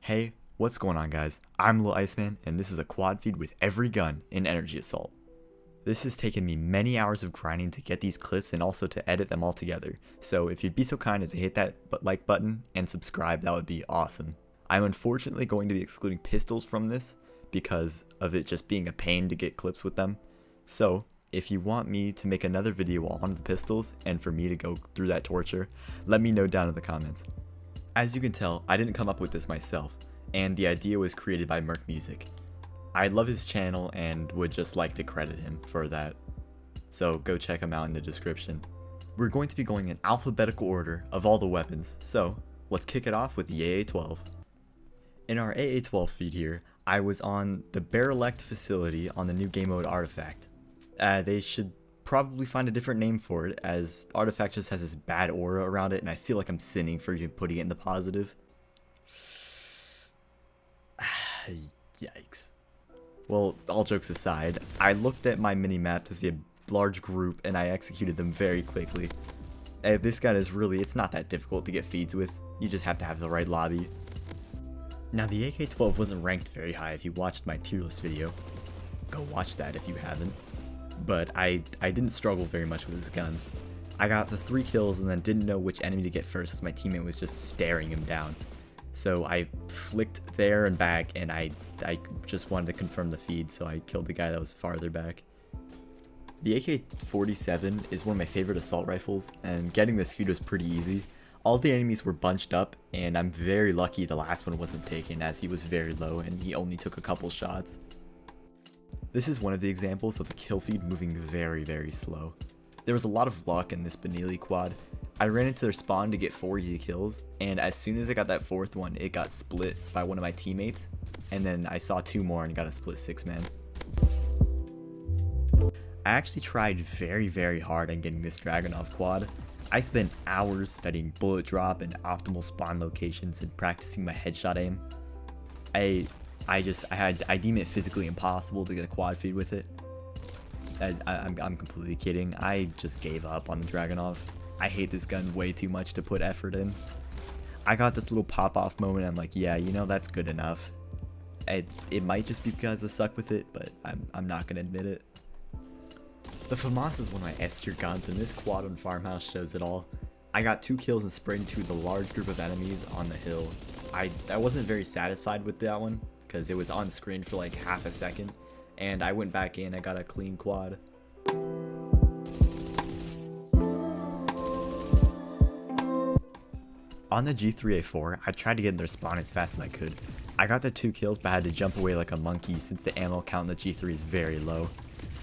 Hey, what's going on guys? I'm Lil Iceman and this is a quad feed with every gun in Energy Assault. This has taken me many hours of grinding to get these clips and also to edit them all together, so if you'd be so kind as to hit that like button and subscribe, that would be awesome. I'm unfortunately going to be excluding pistols from this because of it just being a pain to get clips with them. So if you want me to make another video on the pistols and for me to go through that torture, let me know down in the comments. As you can tell, I didn't come up with this myself, and the idea was created by Merc Music. I love his channel and would just like to credit him for that, so go check him out in the description. We're going to be going in alphabetical order of all the weapons, so let's kick it off with the AA-12. In our AA-12 feed here, I was on the Barrelect facility on the new game mode Artifact. They should probably find a different name for it, as Artifact just has this bad aura around it and I feel like I'm sinning for even putting it in the positive. Yikes. Well, all jokes aside, I looked at my mini-map to see a large group and I executed them very quickly. This gun is really, it's not that difficult to get feeds with, you just have to have the right lobby. Now the AK-12 wasn't ranked very high if you watched my tier list video. Go watch that if you haven't. But I didn't struggle very much with this gun. I got the 3 kills and then didn't know which enemy to get first as my teammate was just staring him down. So I flicked there and back and I just wanted to confirm the feed, so I killed the guy that was farther back. The AK-47 is one of my favorite assault rifles, and getting this feed was pretty easy. All the enemies were bunched up and I'm very lucky the last one wasn't taken as he was very low and he only took a couple shots. This is one of the examples of the kill feed moving very slow. There was a lot of luck in this Benelli quad. I ran into their spawn to get 4 easy kills, and as soon as I got that 4th one, it got split by one of my teammates, and then I saw 2 more and got a split 6-man. I actually tried very hard on getting this Dragunov quad. I spent hours studying bullet drop and optimal spawn locations and practicing my headshot aim. I deem it physically impossible to get a quad feed with it. I'm completely kidding. I just gave up on the Dragunov. I hate this gun way too much to put effort in. I got this little pop-off moment. I'm like, yeah, you know, that's good enough. It might just be because I suck with it, but I'm not gonna admit it. The Famas is one of my S tier guns, and this quad on Farmhouse shows it all. I got 2 kills and sprayed to the large group of enemies on the hill. I wasn't very satisfied with that one because it was on screen for like half a second, and I went back in. I got a clean quad. On the G3A4, I tried to get in their spawn as fast as I could. I got the 2 kills but I had to jump away like a monkey since the ammo count in the G3 is very low.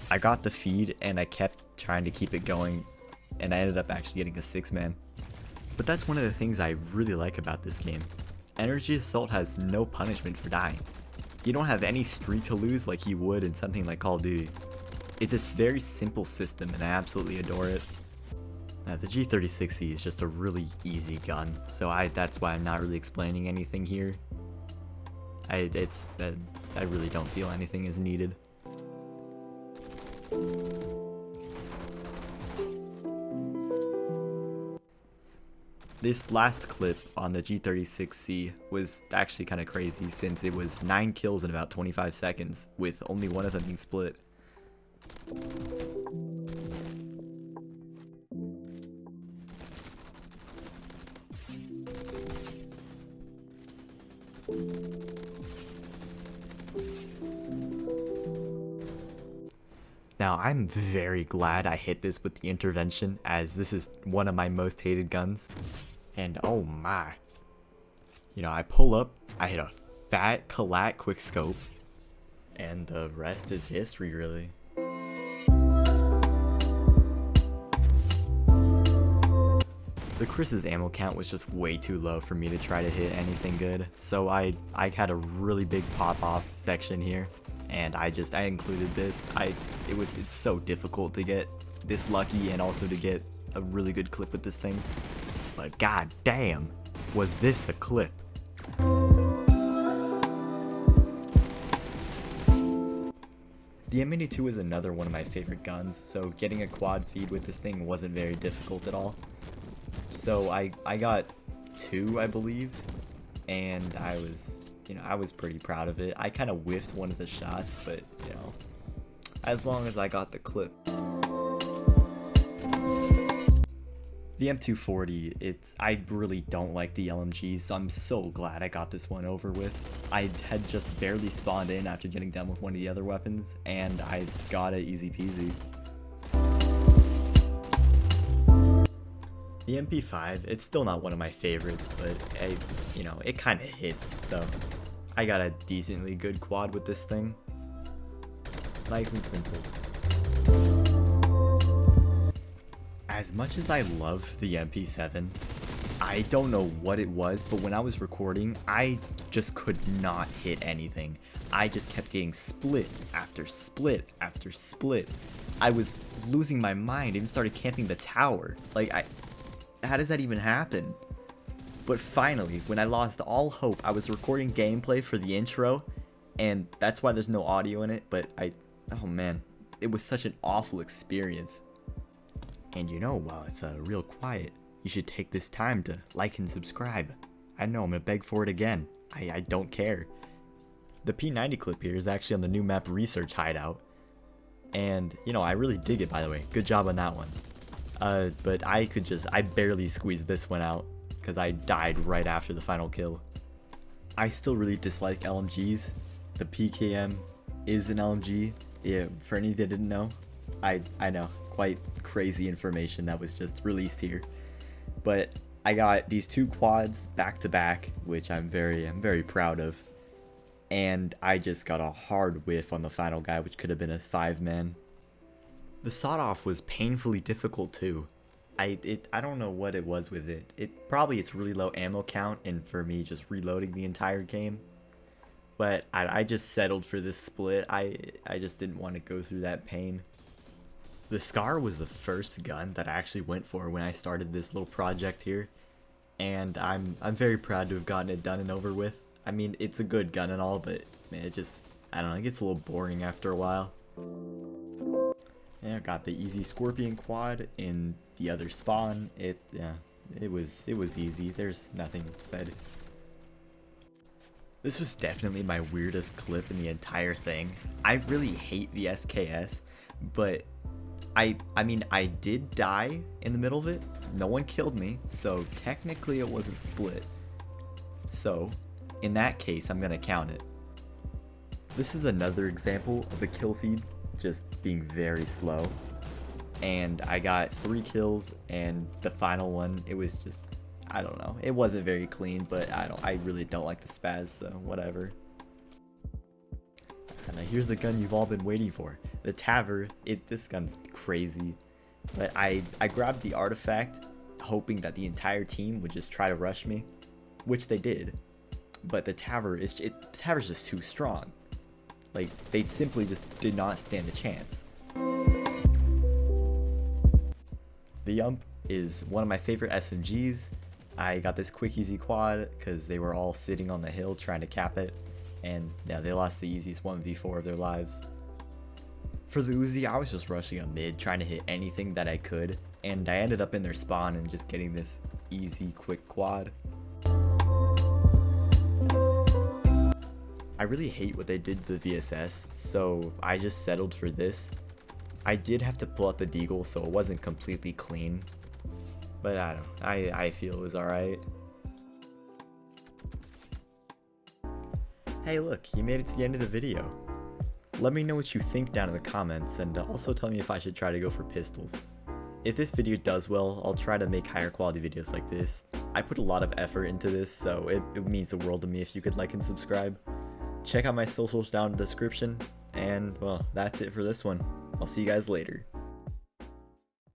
I got the feed and I kept trying to keep it going, and I ended up actually getting a 6-man. But that's one of the things I really like about this game. Energy Assault has no punishment for dying. You don't have any streak to lose like you would in something like Call of Duty. It's a very simple system and I absolutely adore it. The G36C is just a really easy gun, so that's why I'm not really explaining anything here. I really don't feel anything is needed. This last clip on the G36C was actually kind of crazy since it was 9 kills in about 25 seconds, with only one of them being split. Now, I'm very glad I hit this with the intervention, as this is one of my most hated guns. And oh my. You know, I pull up, I hit a fat collat quick scope, and the rest is history, really. The Chris's ammo count was just way too low for me to try to hit anything good, so I had a really big pop-off section here, and I included this. It's so difficult to get this lucky and also to get a really good clip with this thing, but god damn, was this a clip. The M82 is another one of my favorite guns, so getting a quad feed with this thing wasn't very difficult at all. So I got 2, I believe, and I was you know, I was pretty proud of it. I kind of whiffed one of the shots, but, you know, as long as I got the clip. The M240, I really don't like the LMGs, so I'm so glad I got this one over with. I had just barely spawned in after getting done with one of the other weapons, and I got it easy peasy. The MP5, it's still not one of my favorites, but you know, it kind of hits, so I got a decently good quad with this thing. Nice and simple. As much as I love the MP7, I don't know what it was, but when I was recording, I just could not hit anything. I just kept getting split after split after split. I was losing my mind, even started camping the tower. Like, how does that even happen? But finally, when I lost all hope, I was recording gameplay for the intro, and that's why there's no audio in it, but oh man, it was such an awful experience. And you know, while it's real quiet, you should take this time to like and subscribe. I know, I'm gonna beg for it again. I don't care. The P90 clip here is actually on the new map Research Hideout. And, you know, I really dig it, by the way. Good job on that one. But I barely squeezed this one out, because I died right after the final kill. I still really dislike LMGs. The PKM is an LMG. Yeah, for any that didn't know. I know. Quite crazy information that was just released here, but I got these two quads back to back, which I'm very proud of, and I just got a hard whiff on the final guy, which could have been a 5-man. The sawed off was painfully difficult too. I don't know what it was with it. Probably it's really low ammo count, and for me just reloading the entire game. But I just settled for this split. I just didn't want to go through that pain. The Scar was the first gun that I actually went for when I started this little project here, and I'm very proud to have gotten it done and over with. I mean, it's a good gun and all, but man, I don't know, it gets a little boring after a while. Yeah, I got the easy Scorpion quad in the other spawn. It was easy. There's nothing said. This was definitely my weirdest clip in the entire thing. I really hate the SKS, but I mean, I did die in the middle of it. No one killed me, so technically it wasn't split. So, in that case, I'm gonna count it. This is another example of the kill feed just being very slow. And I got 3 kills, and the final one, it was just, I don't know. It wasn't very clean, but I really don't like the spaz, so whatever. And here's the gun you've all been waiting for. The Taver. This gun's crazy. But I grabbed the artifact hoping that the entire team would just try to rush me, which they did. But the Taver's just too strong. Like, they simply just did not stand a chance. The Ump is one of my favorite SMGs. I got this quick easy quad because they were all sitting on the hill trying to cap it. And yeah, they lost the easiest 1v4 of their lives. For the Uzi, I was just rushing a mid, trying to hit anything that I could, and I ended up in their spawn and just getting this easy, quick quad. I really hate what they did to the VSS, so I just settled for this. I did have to pull out the deagle, so it wasn't completely clean, but I don't know, I feel it was alright. Hey look, you made it to the end of the video. Let me know what you think down in the comments, and also tell me if I should try to go for pistols. If this video does well, I'll try to make higher quality videos like this. I put a lot of effort into this, so it means the world to me if you could like and subscribe. Check out my socials down in the description, and well, that's it for this one. I'll see you guys later.